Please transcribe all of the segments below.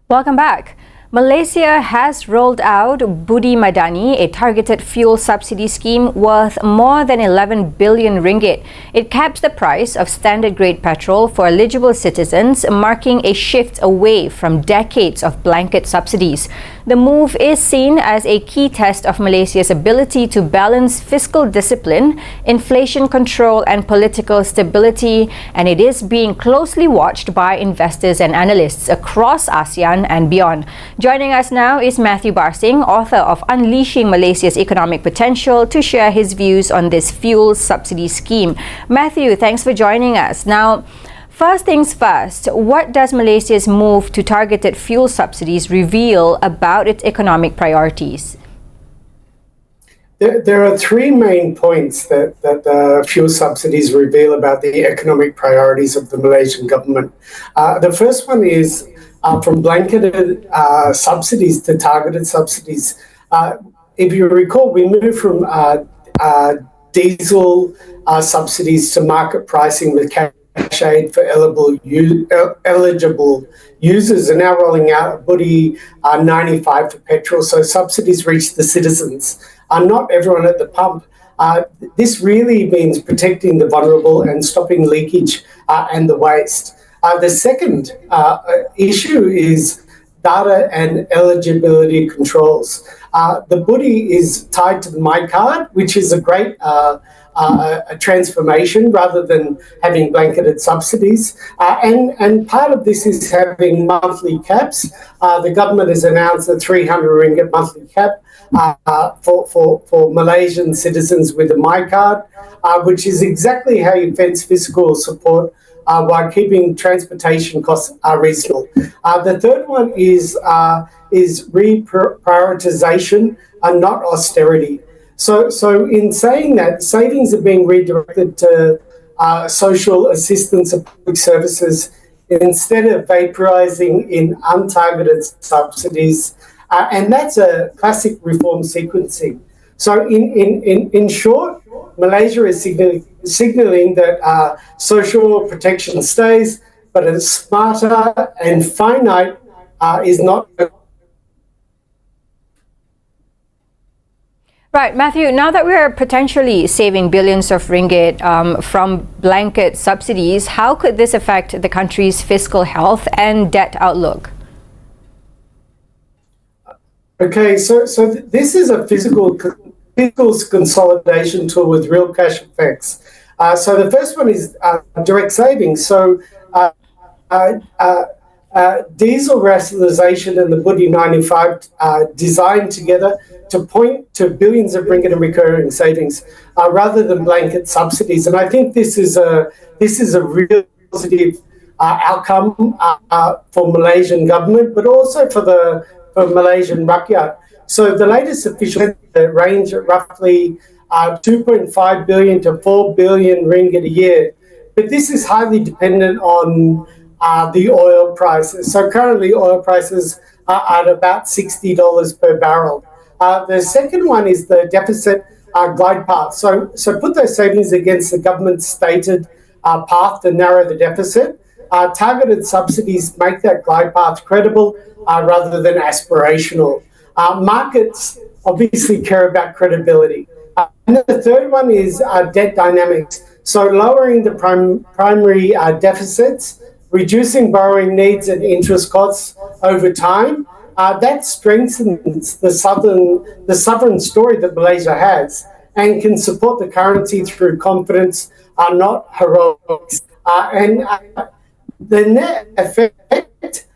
Welcome back. Malaysia has rolled out BUDI Madani, a targeted fuel subsidy scheme worth more than 11 billion ringgit. It caps the price of standard grade petrol for eligible citizens, marking a shift away from decades of blanket subsidies. The move is seen as a key test of Malaysia's ability to balance fiscal discipline, inflation control and political stability, and it is being closely watched by investors and analysts across ASEAN and beyond. Joining us now is Matthew Barsing, author of Unleashing Malaysia's Economic Potential, to share his views on this fuel subsidy scheme. Matthew, thanks for joining us. Now, first things first, what does Malaysia's move to targeted fuel subsidies reveal about its economic priorities? There are three main points that the fuel subsidies reveal about the economic priorities of the Malaysian government. The first one is from blanketed subsidies to targeted subsidies. If you recall, we moved from diesel subsidies to market pricing with cash aid for eligible users, and now rolling out BUDI 95 for petrol. So subsidies reach the citizens, not everyone at the pump. This really means protecting the vulnerable and stopping leakage and the waste. The second issue is data and eligibility controls. The BUDI is tied to the My Card, which is a great a transformation rather than having blanketed subsidies. And part of this is having monthly caps. The government has announced a 300 ringgit monthly cap for Malaysian citizens with a My Card, which is exactly how you fence fiscal support while keeping transportation costs reasonable. The third one is reprioritization and not austerity. So in saying that, savings are being redirected to social assistance and public services instead of vaporizing in untargeted subsidies. And that's a classic reform sequencing. So in short, Malaysia is signaling that social protection stays, but it's smarter and finite is not. Right, Matthew, now that we're potentially saving billions of ringgit from blanket subsidies, how could this affect the country's fiscal health and debt outlook? Okay, so this is a fiscal consolidation tool with real cash effects. So the first one is direct savings. So diesel rationalisation and the BUDI 95 designed together to point to billions of ringgit in recurring savings rather than blanket subsidies. And I think this is a real positive outcome for Malaysian government, but also for Malaysian rakyat. So the latest official range at roughly 2.5 billion to 4 billion ringgit a year. But this is highly dependent on the oil prices. So currently oil prices are at about $60 per barrel. The second one is the deficit glide path. So put those savings against the government's stated path to narrow the deficit. Targeted subsidies make that glide path credible rather than aspirational. Markets obviously care about credibility. And the third one is debt dynamics. So lowering the primary deficits, reducing borrowing needs and interest costs over time, that strengthens the sovereign story that Malaysia has and can support the currency through confidence, not heroics. And the net effect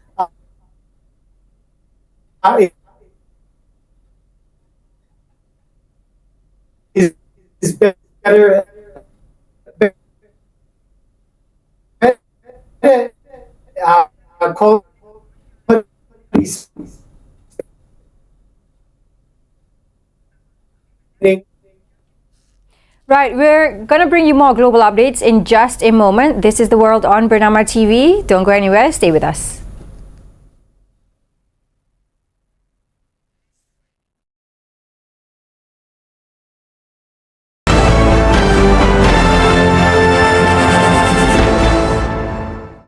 is better. Right, we're going to bring you more global updates in just a moment. This is The World on Bernama TV. Don't go anywhere, stay with us.